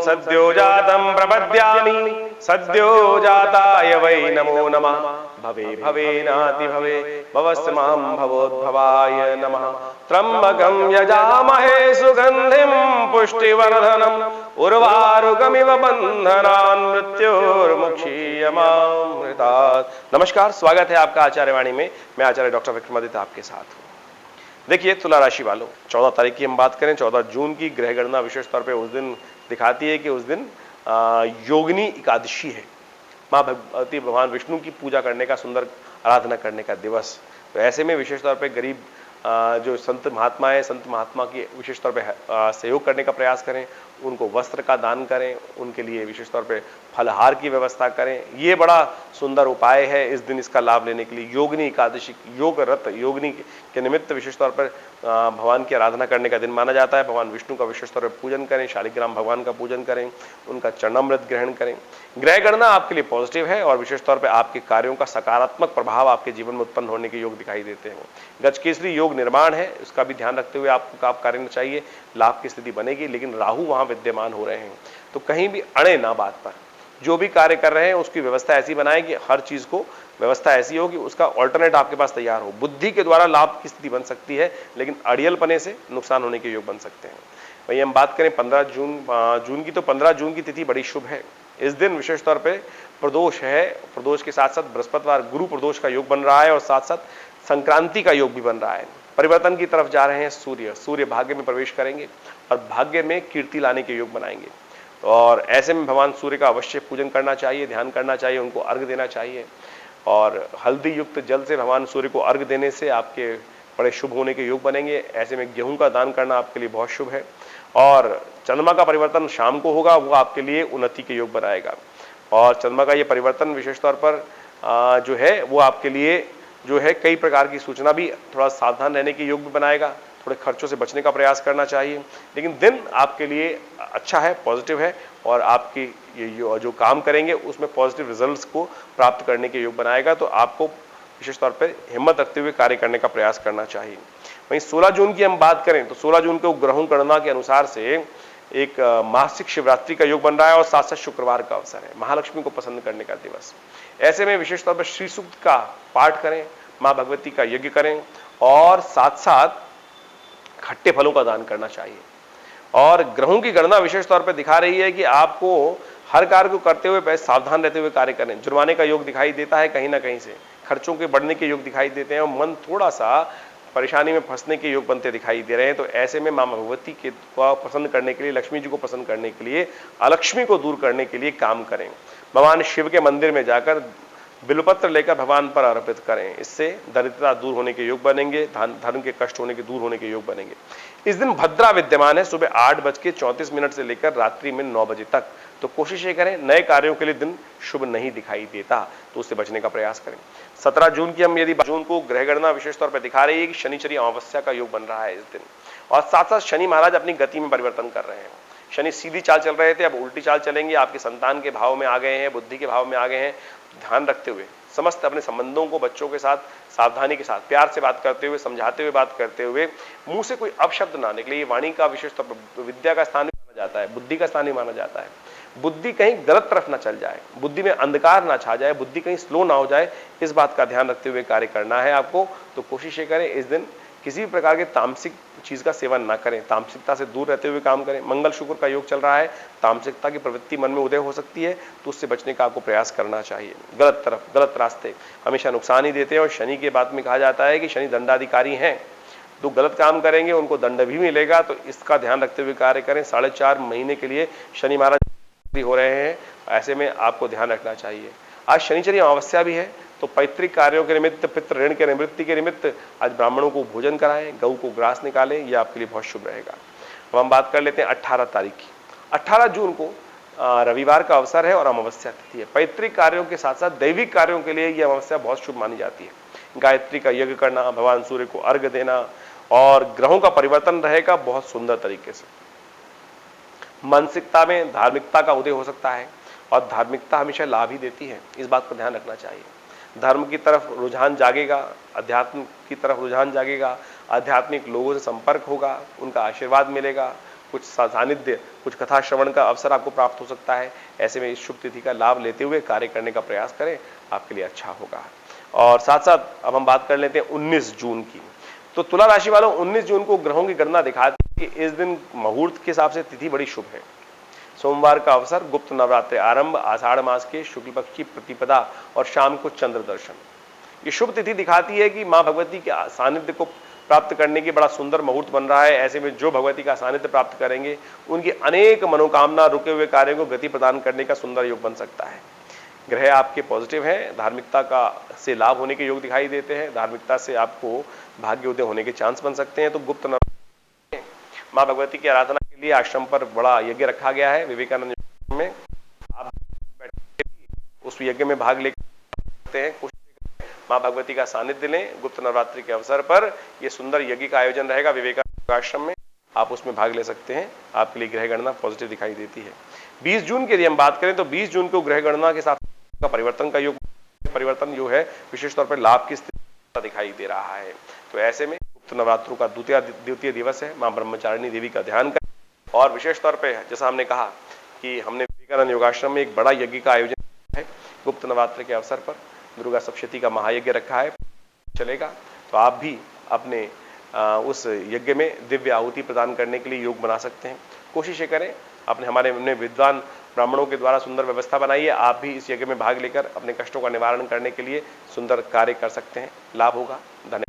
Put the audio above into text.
सद्यो जातं प्रपद्यामि सद्यो जाताय वै नमो नमः। भवे भवेनाति भवे भवस्य मां भवोद्भवाय नमः। त्र्यंबकं यजामहे सुगंधिं पुष्टिवर्धनम् उर्वारुकमिव बन्धनान् मृत्योर्मुक्षीयमामृतात्। नमस्कार, स्वागत है आपका आचार्यवाणी में। मैं आचार्य डॉक्टर विक्रमादित्य आपके साथ हूँ। देखिए, तुला राशि वालों, 14 तारीख की हम बात करें, 14 जून की ग्रह गणना विशेष तौर पे उस दिन दिखाती है कि उस दिन योगिनी एकादशी है, माँ भगवती भगवान विष्णु की पूजा करने का, सुंदर आराधना करने का दिवस। तो ऐसे में विशेष तौर पे गरीब जो संत महात्मा है, संत महात्मा की विशेष तौर पे सहयोग करने का प्रयास करें, उनको वस्त्र का दान करें, उनके लिए विशेष तौर पे फलहार की व्यवस्था करें। ये बड़ा सुंदर उपाय है इस दिन इसका लाभ लेने के लिए। योगिनी एकादशी, योग रत योगिनी के निमित्त विशेष तौर पर भगवान की आराधना करने का दिन माना जाता है। भगवान विष्णु का विशेष तौर पर पूजन करें, शालिग्राम भगवान का पूजन करें, उनका चरणामृत ग्रहण करें। ग्रह गणना आपके लिए पॉजिटिव है और विशेष तौर पर आपके कार्यों का सकारात्मक प्रभाव आपके जीवन में उत्पन्न होने के योग दिखाई देते हैं। गजकेसरी योग निर्माण है, उसका भी ध्यान रखते हुए आपको काम करना चाहिए, लाभ की स्थिति बनेगी। लेकिन राहु वहां विद्यमान हो रहे हैं, तो कहीं भी अड़े ना बात पर। जो भी कार्य कर रहे हैं उसकी व्यवस्था ऐसी बनाए कि हर चीज को व्यवस्था ऐसी हो कि उसका ऑल्टरनेट आपके पास तैयार हो। बुद्धि के द्वारा लाभ की स्थिति बन सकती है, लेकिन अड़ियलपने से नुकसान होने के योग बन सकते हैं। वही हम बात करें 15 जून की, तो 15 जून की तिथि बड़ी शुभ है। इस दिन विशेष तौर पर प्रदोष है, प्रदोष के साथ साथ बृहस्पतिवार गुरु प्रदोष का योग बन रहा है और साथ साथ संक्रांति का योग भी बन रहा है। परिवर्तन की तरफ जा रहे हैं सूर्य भाग्य में प्रवेश करेंगे और भाग्य में कीर्ति लाने के योग बनाएंगे। और ऐसे में भगवान सूर्य का अवश्य पूजन करना चाहिए, ध्यान करना चाहिए, उनको अर्घ्य देना चाहिए। और हल्दी युक्त जल से भगवान सूर्य को अर्घ्य देने से आपके बड़े शुभ होने के योग बनेंगे। ऐसे में गेहूं का दान करना आपके लिए बहुत शुभ है। और चंद्रमा का परिवर्तन शाम को होगा, वो आपके लिए उन्नति के योग बनाएगा। और चंद्रमा का ये परिवर्तन विशेष तौर पर जो है वो आपके लिए जो है कई प्रकार की सूचना भी, थोड़ा सावधान रहने के योग भी बनाएगा। थोड़े खर्चों से बचने का प्रयास करना चाहिए, लेकिन दिन आपके लिए अच्छा है, पॉजिटिव है और आपकी ये जो काम करेंगे उसमें पॉजिटिव रिजल्ट्स को प्राप्त करने के योग बनाएगा। तो आपको विशेष तौर पर हिम्मत रखते हुए कार्य करने का प्रयास करना चाहिए। वहीं 16 जून की हम बात करें तो 16 जून को ग्रहों गणना के अनुसार से एक मासिक शिवरात्रि का योग बन रहा है और साथ साथ शुक्रवार का अवसर है, महालक्ष्मी को प्रसन्न करने का दिवस। ऐसे में विशेष तौर पर श्री सूक्त का पाठ करें, मां भगवती का यज्ञ करें और साथ साथ खट्टे फलों का दान करना चाहिए। और ग्रहों की गणना विशेष तौर पर दिखा रही है कि आपको हर कार्य को करते हुए सावधान रहते हुए कार्य करें। जुर्माने का योग दिखाई देता है, कहीं ना कहीं से खर्चों के बढ़ने के योग दिखाई देते हैं और मन थोड़ा सा परेशानी में फंसने के योग बनते दिखाई दे रहे हैं। तो ऐसे में मां भगवती के को पसंद करने के लिए, लक्ष्मी जी को पसंद करने के लिए, अलक्ष्मी को दूर करने के लिए काम करें। भगवान शिव के मंदिर में जाकर बिल्वपत्र लेकर भगवान पर अर्पित करें, इससे दरिद्रता दूर होने के योग बनेंगे, धर्म के कष्ट होने के दूर होने के योग बनेंगे। इस दिन भद्रा विद्यमान है, सुबह 8:34 से लेकर रात्रि में 9 बजे तक। तो कोशिश ये करें, नए कार्यों के लिए दिन शुभ नहीं दिखाई देता तो उससे बचने का प्रयास करें। 17 जून की हम यदि जून को ग्रह गणना विशेष तौर पर दिखा रही है कि शनिचरी अमावस्या का योग बन रहा है इस दिन। और साथ साथ शनि महाराज अपनी गति में परिवर्तन कर रहे हैं। शनि सीधी चाल चल रहे थे, अब उल्टी चाल चलेंगे, आपके संतान के भाव में आ गए हैं, बुद्धि के भाव में आ गए हैं। ध्यान रखते हुए समस्त अपने संबंधों को बच्चों के साथ सावधानी के साथ प्यार से बात करते हुए, समझाते हुए बात करते हुए, मुंह से कोई अपशब्द ना निकले। ये वाणी का विशेष तौर पर विद्या का स्थान भी माना जाता है, बुद्धि का स्थान भी माना जाता है। बुद्धि कहीं गलत तरफ ना चल जाए, बुद्धि में अंधकार ना छा जाए, बुद्धि कहीं स्लो ना हो जाए, इस बात का ध्यान रखते हुए कार्य करना है आपको। तो कोशिश ये करें इस दिन किसी भी प्रकार के तामसिक चीज का सेवन ना करें, तामसिकता से दूर रहते हुए काम करें। मंगल शुक्र का योग चल रहा है, तामसिकता की प्रवृत्ति मन में उदय हो सकती है, तो उससे बचने का आपको प्रयास करना चाहिए। गलत तरफ, गलत रास्ते हमेशा नुकसान ही देते हैं और शनि के बात में कहा जाता है कि शनि दंडाधिकारी हैं, तो गलत काम करेंगे उनको दंड भी मिलेगा। तो इसका ध्यान रखते हुए कार्य करें। 4.5 महीने के लिए शनि महाराज हो रहे हैं, ऐसे में आपको ध्यान रखना चाहिए। आज शनिचरी अमावस्या भी है, तो पैतृक कार्यों के निमित्त, पितृ ऋण के निवृत्ति के निमित्त आज ब्राह्मणों को भोजन कराएं, गऊ को ग्रास निकालें, यह आपके लिए बहुत शुभ रहेगा। अब हम बात कर लेते हैं 18 तारीख की। 18 जून को रविवार का अवसर है और अमावस्या तिथि है। पैतृक कार्यों के साथ साथ दैविक कार्यों के लिए यह अमावस्या बहुत शुभ मानी जाती है। गायत्री का यज्ञ करना, भगवान सूर्य को अर्घ्य देना और ग्रहों का परिवर्तन रहेगा बहुत सुंदर तरीके से। मानसिकता में धार्मिकता का उदय हो सकता है और धार्मिकता हमेशा लाभ ही देती है, इस बात का ध्यान रखना चाहिए। धर्म की तरफ रुझान जागेगा, अध्यात्म की तरफ रुझान जागेगा, आध्यात्मिक लोगों से संपर्क होगा, उनका आशीर्वाद मिलेगा, कुछ सानिध्य, कुछ कथा श्रवण का अवसर आपको प्राप्त हो सकता है। ऐसे में इस शुभ तिथि का लाभ लेते हुए कार्य करने का प्रयास करें, आपके लिए अच्छा होगा। और साथ साथ अब हम बात कर लेते हैं 19 जून की। तो तुला राशि वालों, 19 जून को ग्रहों की गणना दिखाती है कि इस दिन मुहूर्त के हिसाब से तिथि बड़ी शुभ है। सोमवार का अवसर, गुप्त नवरात्रि आरंभ, आषाढ़ मास के शुक्ल पक्ष की प्रतिपदा और शाम को चंद्र दर्शन। ये शुभ तिथि दिखाती है कि मां भगवती के सानिध्य को प्राप्त करने की बड़ा सुंदर मुहूर्त बन रहा है। ऐसे में जो भगवती का सानिध्य प्राप्त करेंगे, उनकी अनेक मनोकामना, रुके हुए कार्यों को गति प्रदान करने का सुंदर योग बन सकता है। ग्रह आपके पॉजिटिव हैं, धार्मिकता का से लाभ होने के योग दिखाई देते हैं। धार्मिकता से आपको भाग्य उदय होने के चांस बन सकते हैं। तो गुप्त मां भगवती की आराधना के लिए आश्रम पर बड़ा यज्ञ रखा गया है विवेकानंद में। आप उस यज्ञ में भाग ले सकते हैं। मां भगवती का सानिध्य लें। गुप्त नवरात्रि के अवसर पर यह सुंदर यज्ञ का आयोजन रहेगा विवेकानंद आश्रम में, आप उसमें भाग ले सकते हैं। आपके लिए ग्रह गणना पॉजिटिव दिखाई देती है। 20 जून की यदि हम बात करें तो 20 जून को ग्रह गणना के साथ का परिवर्तन का योग, परिवर्तन जो है विशेष तौर पर लाभ की स्थिति दिखाई दे रहा है। तो ऐसे में गुप्त नवरात्रों का द्वितीय दिवस है। मां ब्रह्मचारिणी देवी का ध्यान करें। और विशेष तौर पर जैसा हमने कहा कि हमने विवेकानंद योगाश्रम में एक बड़ा यज्ञ का आयोजन किया है गुप्त नवरात्रि के अवसर पर। दुर्गा सप्तशती का महायज्ञ रखा है, चलेगा। तो आप भी अपने उस यज्ञ में दिव्य आहुति प्रदान करने के लिए योग बना सकते हैं। कोशिश करें, हमारे विद्वान ब्राह्मणों के द्वारा सुंदर व्यवस्था बनाइए। आप भी इस यज्ञ में भाग लेकर अपने कष्टों का निवारण करने के लिए सुंदर कार्य कर सकते हैं। लाभ होगा। धन्यवाद।